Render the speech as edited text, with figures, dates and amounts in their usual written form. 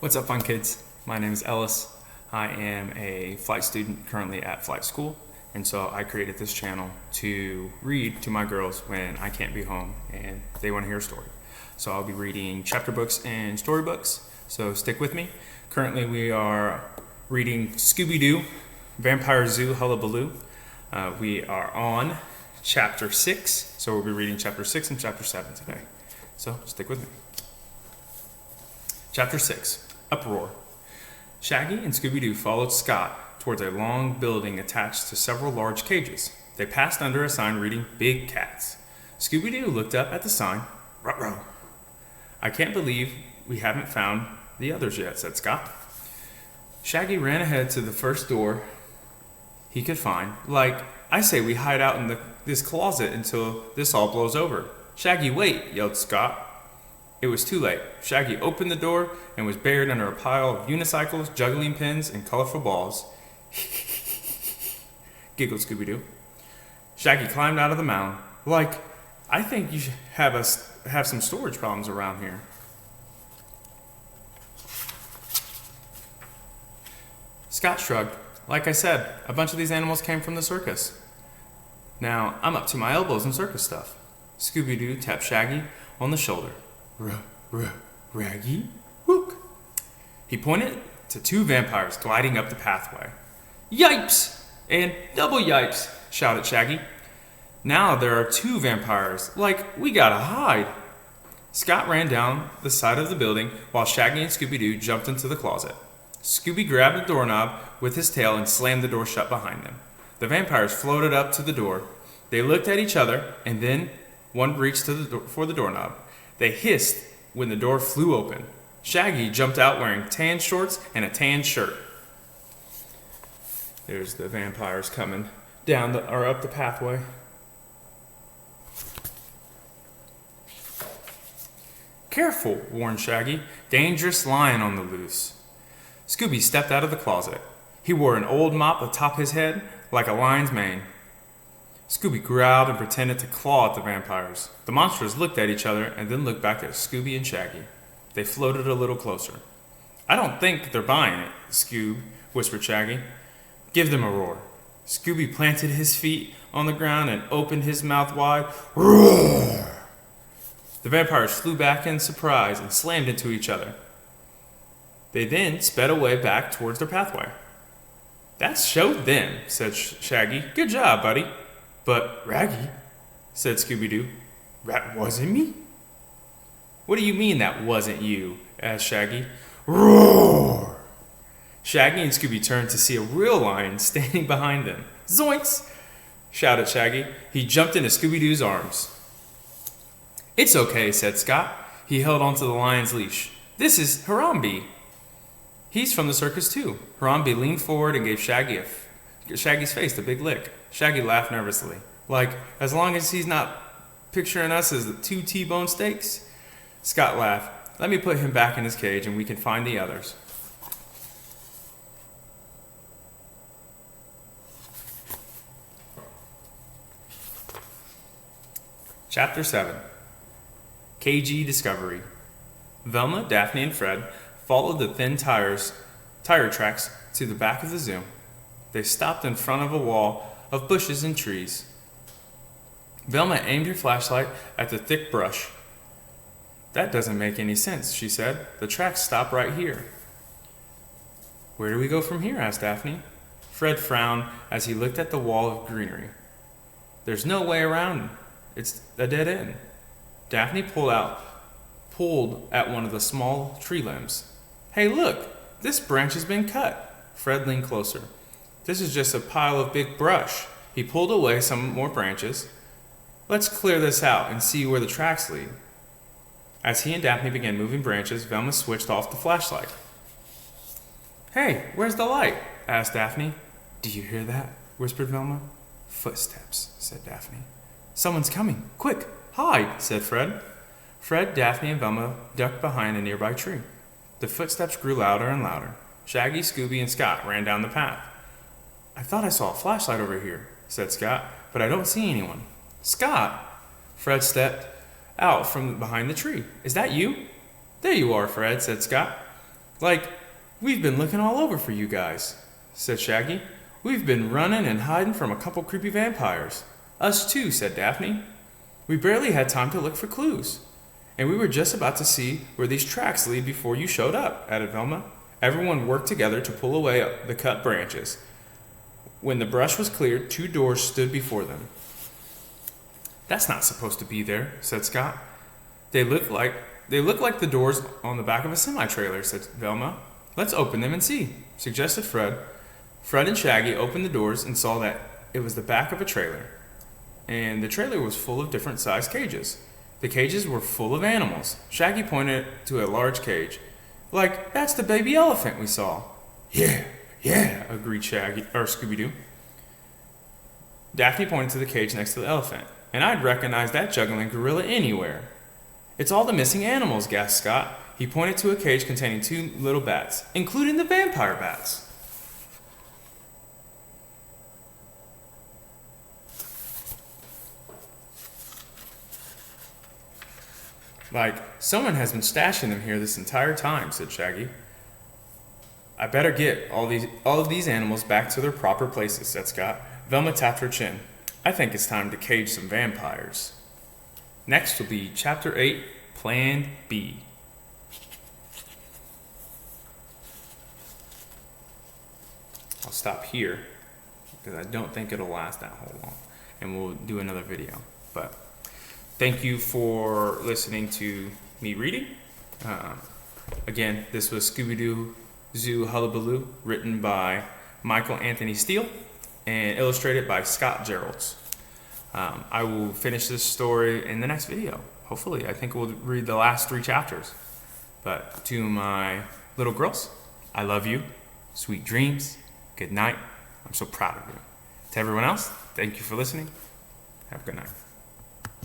What's up, fun kids? My name is Ellis. I am a flight student currently at flight school, and so I created this channel to read to my girls when I can't be home and they want to hear a story. So I'll be reading chapter books and storybooks, so stick with me. Currently we are reading Scooby-Doo, Vampire Zoo, Hullabaloo. We are on chapter 6, so we'll be reading chapter 6 and chapter 7 today. So stick with me. Chapter 6. Uproar. Shaggy and Scooby-Doo followed Scott towards a long building attached to several large cages. They passed under a sign reading Big Cats. Scooby-Doo looked up at the sign. Ruh-roh. I can't believe we haven't found the others yet, said Scott. Shaggy ran ahead to the first door he could find. Like, I say we hide out in this closet until this all blows over. Shaggy, wait, yelled Scott. It was too late. Shaggy opened the door and was buried under a pile of unicycles, juggling pins, and colorful balls. Giggled Scooby-Doo. Shaggy climbed out of the mound. Like, I think you should have some storage problems around here. Scott shrugged. Like I said, a bunch of these animals came from the circus. Now, I'm up to my elbows in circus stuff. Scooby-Doo tapped Shaggy on the shoulder. Raggy? Wook. He pointed to two vampires gliding up the pathway. Yipes! And double yipes, shouted Shaggy. Now there are two vampires. Like, we gotta hide. Scott ran down the side of the building while Shaggy and Scooby-Doo jumped into the closet. Scooby grabbed the doorknob with his tail and slammed the door shut behind them. The vampires floated up to the door. They looked at each other, and then one reached for the doorknob. They hissed when the door flew open. Shaggy jumped out wearing tan shorts and a tan shirt. There's the vampires coming down up the pathway. Careful, warned Shaggy. Dangerous lion on the loose. Scooby stepped out of the closet. He wore an old mop atop his head like a lion's mane. Scooby growled and pretended to claw at the vampires. The monsters looked at each other and then looked back at Scooby and Shaggy. They floated a little closer. I don't think they're buying it, Scoob, whispered Shaggy. Give them a roar. Scooby planted his feet on the ground and opened his mouth wide. Roar! The vampires flew back in surprise and slammed into each other. They then sped away back towards their pathway. That showed them, said Shaggy. Good job, buddy. But, Raggy, said Scooby-Doo, that wasn't me? What do you mean that wasn't you? Asked Shaggy. Roar! Shaggy and Scooby turned to see a real lion standing behind them. Zoinks! Shouted Shaggy. He jumped into Scooby-Doo's arms. It's okay, said Scott. He held onto the lion's leash. This is Harambe. He's from the circus too. Harambe leaned forward and gave Shaggy's face a big lick. Shaggy laughed nervously. Like, as long as he's not picturing us as the two T-bone steaks? Scott laughed. Let me put him back in his cage and we can find the others. Chapter 7. KG Discovery. Velma, Daphne, and Fred followed the thin tire tracks to the back of the zoo. They stopped in front of a wall of bushes and trees. Velma aimed her flashlight at the thick brush. That doesn't make any sense, she said. The tracks stop right here. Where do we go from here? Asked Daphne. Fred frowned as he looked at the wall of greenery. There's no way around. It's a dead end. Daphne pulled at one of the small tree limbs. Hey, look! This branch has been cut. Fred leaned closer. This is just a pile of big brush. He pulled away some more branches. Let's clear this out and see where the tracks lead. As he and Daphne began moving branches, Velma switched off the flashlight. Hey, where's the light? Asked Daphne. Do you hear that? Whispered Velma. Footsteps, said Daphne. Someone's coming. Quick, hide, said Fred. Fred, Daphne, and Velma ducked behind a nearby tree. The footsteps grew louder and louder. Shaggy, Scooby, and Scott ran down the path. I thought I saw a flashlight over here, said Scott, but I don't see anyone. Scott! Fred stepped out from behind the tree. Is that you? There you are, Fred, said Scott. Like, we've been looking all over for you guys, said Shaggy. We've been running and hiding from a couple creepy vampires. Us too, said Daphne. We barely had time to look for clues. And we were just about to see where these tracks lead before you showed up, added Velma. Everyone worked together to pull away the cut branches. When the brush was cleared, 2 doors stood before them. That's not supposed to be there, said Scott. They look like the doors on the back of a semi-trailer, said Velma. Let's open them and see, suggested Fred. Fred and Shaggy opened the doors and saw that it was the back of a trailer. And the trailer was full of different sized cages. The cages were full of animals. Shaggy pointed to a large cage. Like, that's the baby elephant we saw. Yeah, agreed Scooby-Doo. Daphne pointed to the cage next to the elephant. And I'd recognize that juggling gorilla anywhere. It's all the missing animals, gasped Scott. He pointed to a cage containing 2 little bats, including the vampire bats. Like, someone has been stashing them here this entire time, said Shaggy. I better get all of these animals back to their proper places, said Scott. Velma tapped her chin. I think it's time to cage some vampires. Next will be Chapter 8, Plan B. I'll stop here because I don't think it'll last that whole long, and we'll do another video. But thank you for listening to me reading. Again, this was Scooby-Doo Zoo Hullabaloo, written by Michael Anthony Steele and illustrated by Scott Jeralds. I will finish this story in the next video. Hopefully, I think we'll read the last 3 chapters. But to my little girls, I love you. Sweet dreams. Good night. I'm so proud of you. To everyone else, thank you for listening. Have a good night.